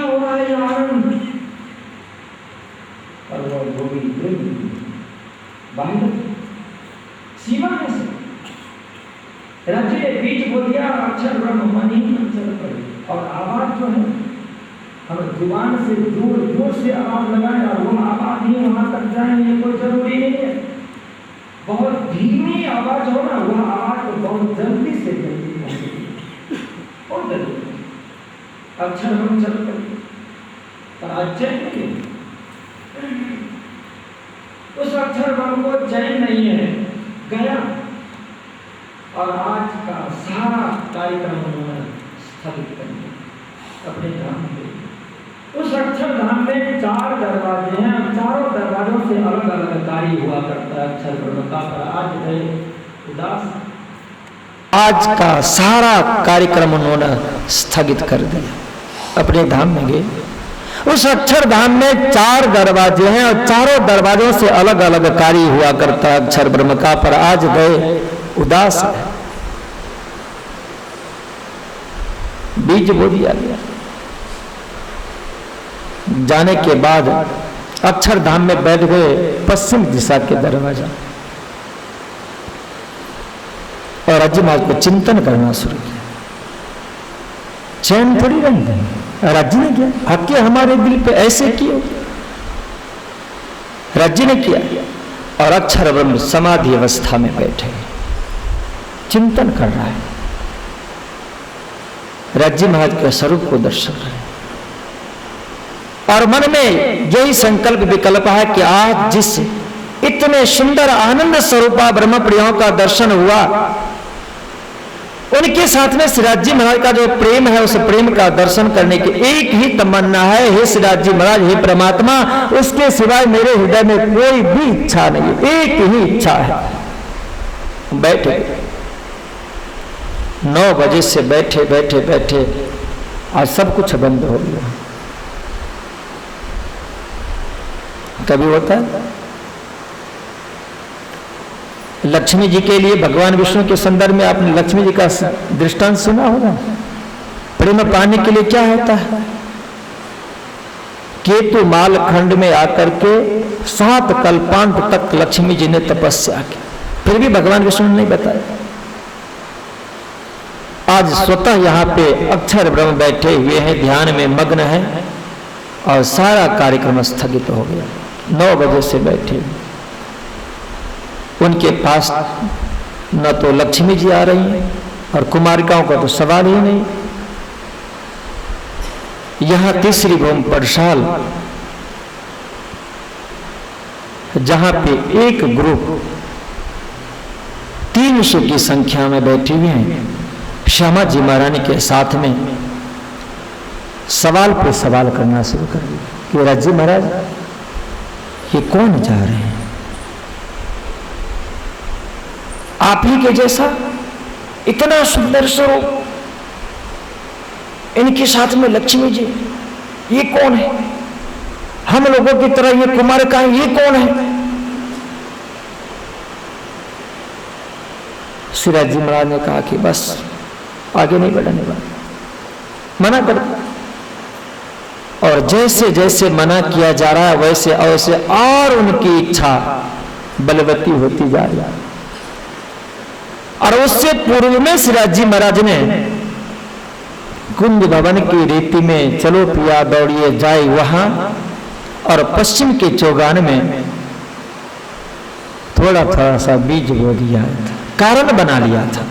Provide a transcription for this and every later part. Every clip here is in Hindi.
हो रहा है आनंद। और वह भोगी बाहर सीमा है से राज्य बीच बोल दिया अक्षर ब्रह्म मनी अंचल पर। और आवाज जो है हम जुबान से जोर जोर से आवाज लगाएं और वो आवाज ही वहां तक जाए, ये कोई जरूरी नहीं है। बहुत धीमी आवाज हो ना, वह आवाज तो बहुत जल्दी से जल्दी पहुंचेगी। और जल्दी अक्षर ब्रह्म चल पर आज चैन नहीं, उस अक्षर ब्रह्म को चैन नहीं है, गया। और आज का सारा कार्यक्रम उन्होंने स्थगित कर दिया अपने धाम में। उस अक्षर धाम में 4 दरवाजे हैं, चारों दरवाजों से अलग अलग कार्य हुआ करता है अक्षर ब्रह्म का। पर आज गए उदास, आज का सारा कार्यक्रम उन्होंने स्थगित कर दिया, अपने धाम में गए। उस अक्षर धाम में 4 दरवाजे हैं और चारों दरवाजों से अलग अलग कार्य हुआ करता है अक्षर ब्रह्म का। पर आज गए उदास है, बीज बो दिया गया। जाने के बाद अक्षरधाम में बैठ गए पश्चिम दिशा के दरवाजा और राज्य महाराज को चिंतन करना शुरू किया। चैन थोड़ी रही राज्य ने किया, हक हमारे दिल पे ऐसे किए, राज्य ने किया। और अक्षर ब्रह्म समाधि अवस्था में बैठे चिंतन कर रहा है, राज्य महाराज के स्वरूप को दर्शन रहे और मन में यही संकल्प विकल्प है कि आज जिस इतने सुंदर आनंद स्वरूपा ब्रह्म प्रियों का दर्शन हुआ, उनके साथ में श्रीराज महाराज का जो प्रेम है, उस प्रेम का दर्शन करने की एक ही तमन्ना है, हे श्रीराज महाराज, हे परमात्मा, उसके सिवाय मेरे हृदय में कोई भी इच्छा नहीं, एक ही इच्छा है। बैठे 9 बजे से बैठे बैठे बैठे आज सब कुछ बंद हो गया। कभी होता है लक्ष्मी जी के लिए भगवान विष्णु के संदर्भ में आपने लक्ष्मी जी का दृष्टांत सुना होगा। प्रेम पाने के लिए क्या होता है, केतु माल खंड में आकर के 7 कल्पांत तक लक्ष्मी जी ने तपस्या की, फिर भी भगवान विष्णु ने नहीं बताया। आज स्वतः यहाँ पे अक्षर ब्रह्म बैठे हुए हैं, ध्यान में मग्न है और सारा कार्यक्रम स्थगित हो गया। 9 बजे से बैठे, उनके पास न तो लक्ष्मी जी आ रही हैं और कुमारिकाओं का तो सवाल ही नहीं। यहां तीसरी भूमि पड़शाल, जहां पे एक ग्रुप 300 की संख्या में बैठी हुई हैं, श्यामा जी महारानी के साथ में सवाल पे सवाल करना शुरू कर दिया कि राज्य महाराज ये कौन जा रहे हैं, आप ही के जैसा इतना सुंदर स्वरूप, इनके साथ में लक्ष्मी जी, ये कौन है, हम लोगों की तरह ये कुमारिका, ये कौन है। श्रीराज जी महाराज ने कहा कि बस आगे नहीं बढ़ने वाला, मना कर। और जैसे जैसे मना किया जा रहा है वैसे वैसे और उनकी इच्छा बलवती होती जा रही है। और उससे पूर्व में श्रीराज जी महाराज ने कुंज भवन की रीति में चलो पिया दौड़िए जाए वहां, और पश्चिम के चौगान में थोड़ा थोड़ा सा बीज बो दिया था, कारण बना लिया था।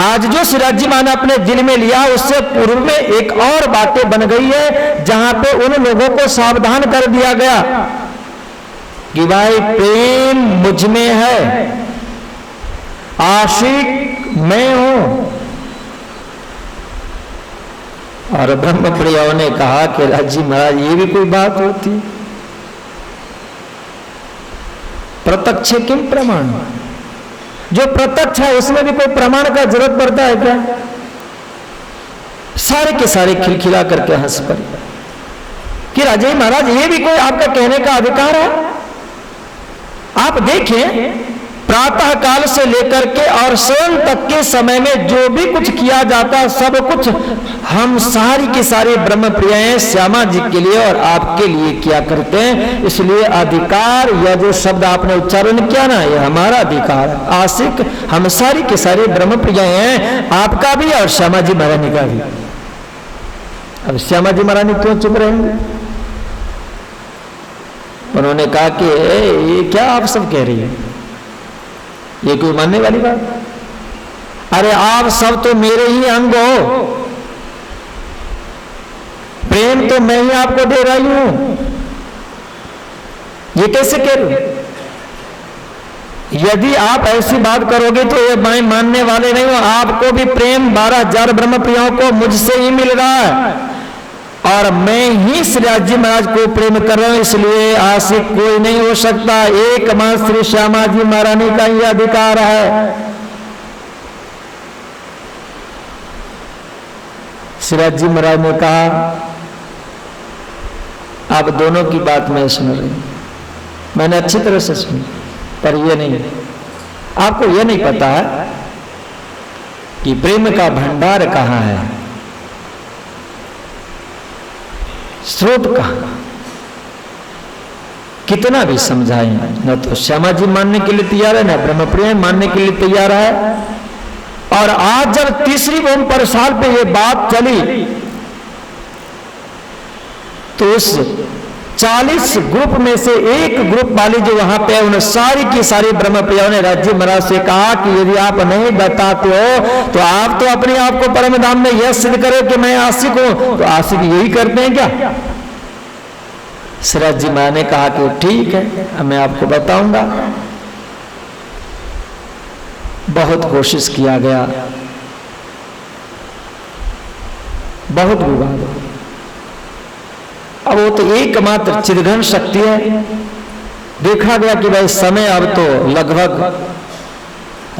आज जो श्रीराज जी महाराज ने अपने दिल में लिया, उससे पूर्व में एक और बातें बन गई है, जहां पे उन लोगों को सावधान कर दिया गया कि भाई प्रेम मुझ में है, आशिक मैं हूं। और ब्रह्म प्रियों ने कहा कि राजी महाराज ये भी कोई बात होती, प्रत्यक्ष किम प्रमाण, जो प्रत्यक्ष है उसमें भी कोई प्रमाण का जरूरत पड़ता है क्या। सारे के सारे खिलखिला करके हंस पड़े कि राजे महाराज ये भी कोई आपका कहने का अधिकार है। आप देखें प्रातः काल से लेकर के और सोन तक के समय में जो भी कुछ किया जाता सब कुछ हम सारी की सारी ब्रह्म प्रियाएं श्यामा जी के लिए और आपके लिए किया करते हैं। इसलिए अधिकार, यह जो शब्द आपने उच्चारण किया ना, यह हमारा अधिकार है। आशिक हम सारी की सारी ब्रह्म प्रियाएं हैं, आपका भी और श्यामा जी महारानी का भी। अब श्यामा जी महारानी क्यों चुप रहे? उन्होंने कहा कि ये क्या आप सब कह रही है, ये कोई मानने वाली बात? अरे आप सब तो मेरे ही अंग हो, प्रेम तो मैं ही आपको दे रही हूं, ये कैसे कह रही? यदि आप ऐसी बात करोगे तो ये मैं मानने वाले नहीं हो। आपको भी प्रेम 12,000 ब्रह्म प्रियों को मुझसे ही मिल रहा है और मैं ही श्रीराज जी महाराज को प्रेम कर रहा हूं, इसलिए आशिक कोई नहीं हो सकता। एकमात्र श्री श्यामा जी महारानी का ही अधिकार है। श्रीराज जी महाराज ने कहा, आप दोनों की बात मैं सुन रही हूं, मैंने अच्छी तरह से सुनी, पर ये नहीं, आपको ये नहीं पता है कि प्रेम का भंडार कहां है, स्रोत का। कितना भी समझाएं न तो श्यामा जी मानने के लिए तैयार है, न ब्रह्मप्रिय मानने के लिए तैयार है। और आज जब तीसरी ओम प्रसाद पे ये बात चली तो उस 40 ग्रुप में से एक ग्रुप वाले जो वहां पे उन सारी की सारी ब्रह्मप्रियों ने राज्य महाराज से कहा कि यदि आप नहीं बताते हो तो आप तो अपने आप को परम धाम में यह सिद्ध करो कि मैं आशिक हूं। तो आशिक यही करते हैं क्या? श्रीराज जी महाराज ने कहा कि ठीक है, मैं आपको बताऊंगा। बहुत कोशिश किया गया, बहुत विवाद हो। अब वो तो एकमात्र चिदघन शक्ति है। देखा गया कि भाई समय अब तो लगभग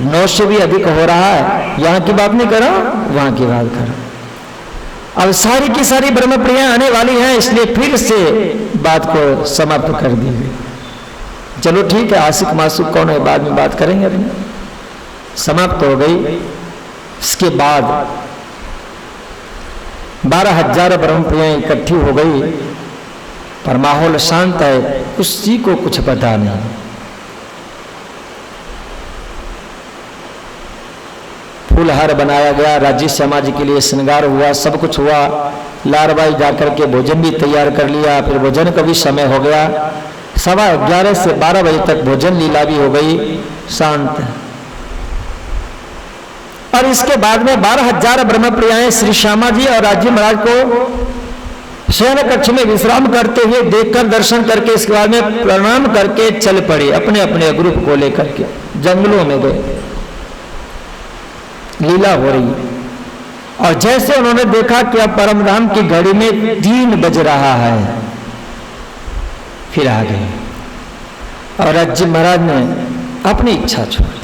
9 से भी अधिक हो रहा है। यहां की बात नहीं कर रहा, वहां की बात कर रहा। अब सारी की सारी ब्रह्मप्रियां आने वाली हैं, इसलिए फिर से बात को समाप्त कर दी गई। चलो ठीक है, आशिक मासूक कौन है बाद में बात करेंगे। अभी समाप्त हो गई। इसके बाद 12,000 ब्रह्मप्रियां इकट्ठी हो गई, पर माहौल शांत है, किसी को कुछ पता नहीं। फूलहार बनाया गया, राज्य श्यामा जी के लिए श्रृंगार हुआ, सब कुछ हुआ। लारबाई जाकर के भोजन भी तैयार कर लिया। फिर भोजन का भी समय हो गया, 11:15 से 12 बजे तक भोजन लीला भी हो गई, शांत। और इसके बाद में 12,000 ब्रह्मप्रियाएं श्री श्यामा जी और राज्य महाराज को शयन कक्ष में विश्राम करते हुए देखकर, दर्शन करके, इसके बाद में प्रणाम करके चल पड़े अपने अपने ग्रुप को लेकर के जंगलों में गए। लीला हो रही और जैसे उन्होंने देखा कि अब परमधाम की घड़ी में 3 बज रहा है, फिर आ गए और राज्य महाराज ने अपनी इच्छा छोड़ी।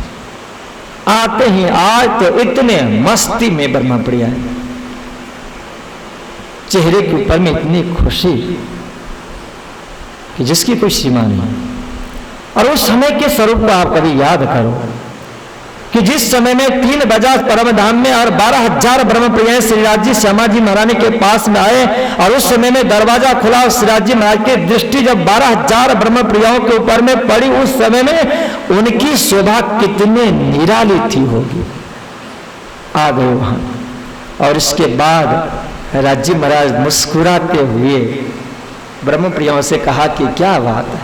आते ही आज तो इतने मस्ती में ब्रह्मप्रिया है, चेहरे के ऊपर में इतनी खुशी कि जिसकी कोई सीमा नहीं। और उस समय के स्वरूप को आप कभी याद करो कि जिस समय में 3 बजा परमधाम में और 12,000 ब्रह्मप्रियाएं श्रीराज जी श्यामा जी महारानी के पास में आए और उस समय में दरवाजा खुला और श्रीराज जी महाराज की दृष्टि जब 12,000 ब्रह्मप्रियाओं के ऊपर में पड़ी, उस समय में उनकी शोभा कितने निराली थी होगी। आ गए वहां और इसके बाद राज्य महाराज मुस्कुराते हुए ब्रह्मप्रियाओं से कहा कि क्या बात है,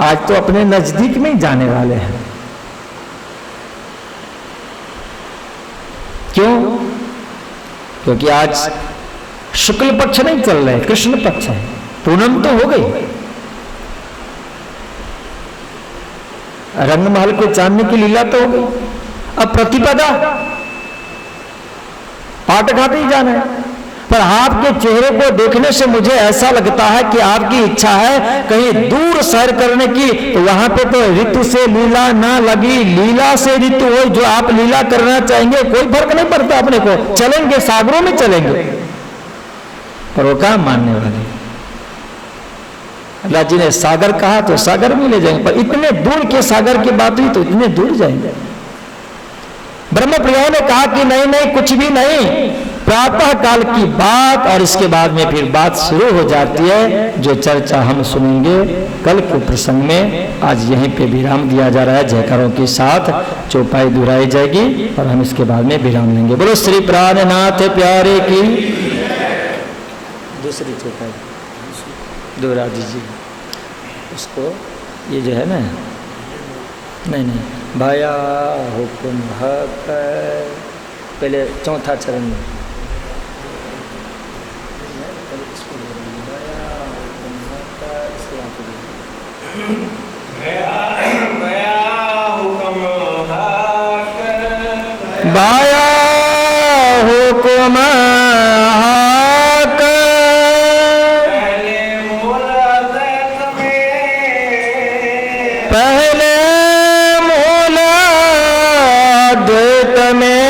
आज तो अपने नजदीक में ही जाने वाले हैं। क्यों? क्योंकि आज शुक्ल पक्ष नहीं चल रहे, कृष्ण पक्ष है। पूनम तो हो गई, रंगमहल के चांदनी की लीला तो हो गई। अब प्रतिपदा पाठ घाटे ही जाना है। पर आपके चेहरे को देखने से मुझे ऐसा लगता है कि आपकी इच्छा है कहीं दूर सैर करने की, तो वहां पे तो ऋतु से लीला ना लगी, लीला से ऋतु हो। जो आप लीला करना चाहेंगे कोई फर्क नहीं पड़ता अपने को, चलेंगे सागरों में चलेंगे, पर वो काम मानने वाले। अल्लाह जी ने सागर कहा तो सागर में ले जाएंगे, पर इतने दूर के सागर की बात हुई तो इतने दूर जाएंगे। ब्रह्म प्रियों ने कहा कि नहीं नहीं कुछ भी नहीं, प्रातः काल की बात और इसके बाद में फिर बात शुरू हो जाती है, जो चर्चा हम सुनेंगे कल के प्रसंग में। आज यहीं पे विराम दिया जा रहा है, जयकारों के साथ चौपाई दोहराई जाएगी और हम इसके बाद में विराम लेंगे। बोलो श्री प्राणनाथ प्यारे की। दूसरी चौपाई दोहरा दीजिए उसको, ये जो है ना, नहीं भाया हुकुम हक, पहले चौथा चरण में भाया हुकुम हक, पहले मूल द्वैत में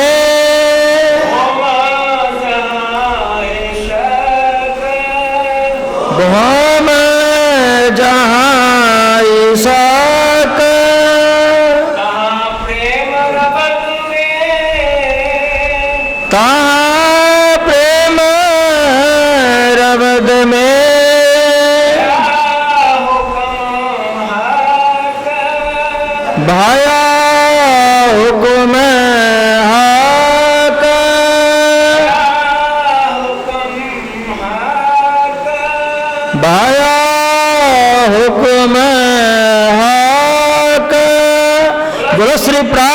भौम जहाँ ईसाक, तहाँ प्रेम रवद में भाया हुकुम हक, भाया हुकुम हक। बोलो श्री प्रा